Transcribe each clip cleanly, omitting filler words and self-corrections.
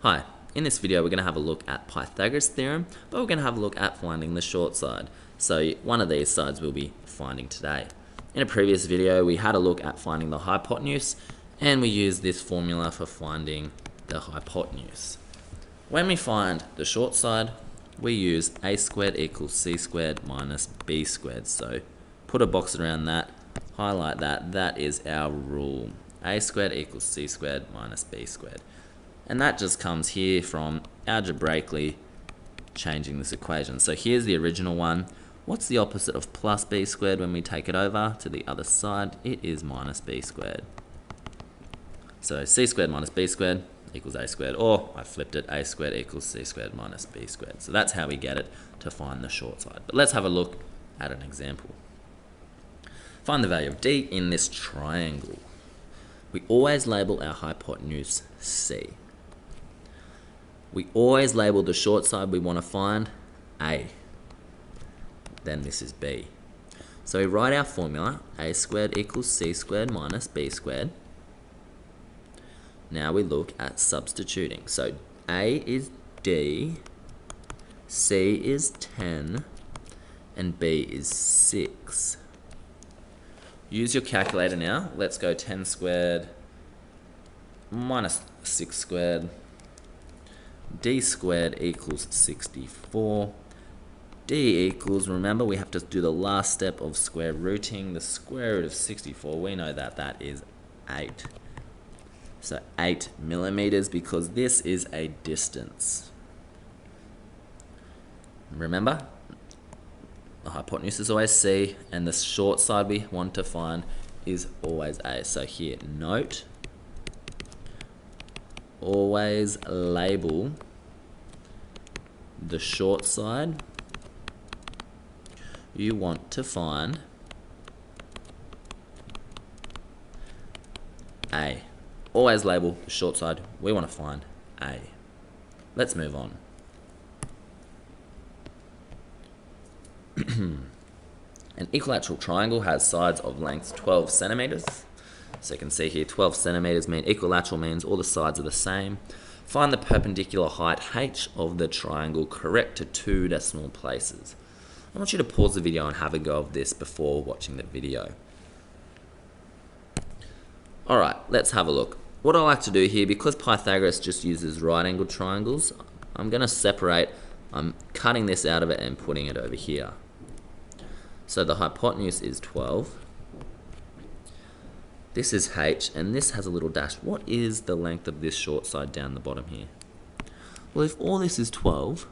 Hi, in this video we're going to have a look at Pythagoras' theorem, but we're going to have a look at finding the short side. So one of these sides we'll be finding today. In a previous video we had a look at finding the hypotenuse, and we used this formula for finding the hypotenuse. When we find the short side, we use a squared equals c squared minus b squared. So put a box around that, highlight that, that is our rule. A squared equals c squared minus b squared. And that just comes here from algebraically changing this equation. So here's the original one. What's the opposite of plus b squared when we take it over to the other side? It is minus b squared. So c squared minus b squared equals a squared, or I flipped it, a squared equals c squared minus b squared. So that's how we get it to find the short side. But let's have a look at an example. Find the value of d in this triangle. We always label our hypotenuse c. We always label the short side we want to find a. Then this is b. So we write our formula, a squared equals c squared minus b squared. Now we look at substituting. So a is d, c is 10, and b is 6. Use your calculator now. Let's go 10 squared minus 6 squared. D squared equals 64. D equals, remember we have to do the last step of square rooting. The square root of 64, we know that that is 8. So 8 millimeters, because this is a distance. Remember, the hypotenuse is always c, and the short side we want to find is always a. So here, note, always label the short side you want to find a. Always label the short side we want to find a. Let's move on. An equilateral triangle has sides of length 12 centimeters. So you can see here 12 centimeters mean equilateral means all the sides are the same. Find the perpendicular height h of the triangle correct to 2 decimal places. I want you to pause the video and have a go of this before watching the video. Alright, let's have a look. What I like to do here, because Pythagoras just uses right angled triangles, I'm going to separate, I'm cutting this out of it and putting it over here. So the hypotenuse is 12. This is h, and this has a little dash. What is the length of this short side down the bottom here? Well, if all this is 12,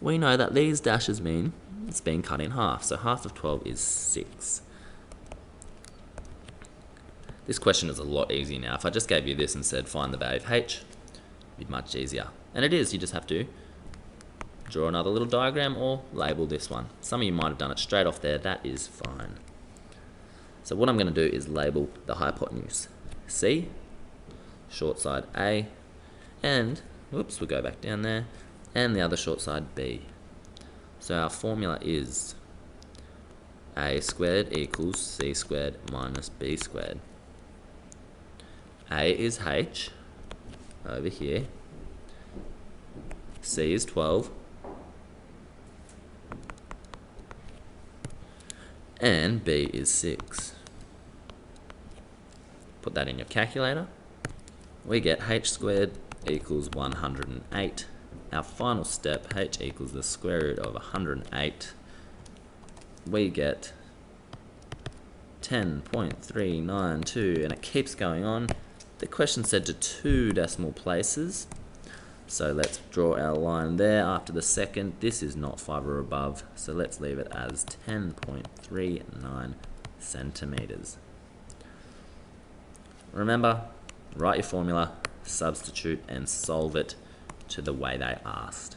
we know that these dashes mean it's being cut in half. So half of 12 is 6. This question is a lot easier now. If I just gave you this and said find the value of h, it'd be much easier. And it is, you just have to draw another little diagram or label this one. Some of you might have done it straight off there, that is fine. So what I'm going to do is label the hypotenuse C, short side A, and, whoops, we'll go back down there, and the other short side B. So our formula is A squared equals C squared minus B squared. A is H, over here, C is 12, and B is 6. Put that in your calculator. We get h squared equals 108. Our final step, h equals the square root of 108. We get 10.392, and it keeps going on. The question said to 2 decimal places. So let's draw our line there after the second. This is not 5 or above, so let's leave it as 10.39 centimeters. Remember, write your formula, substitute, and solve it to the way they asked.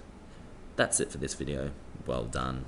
That's it for this video. Well done.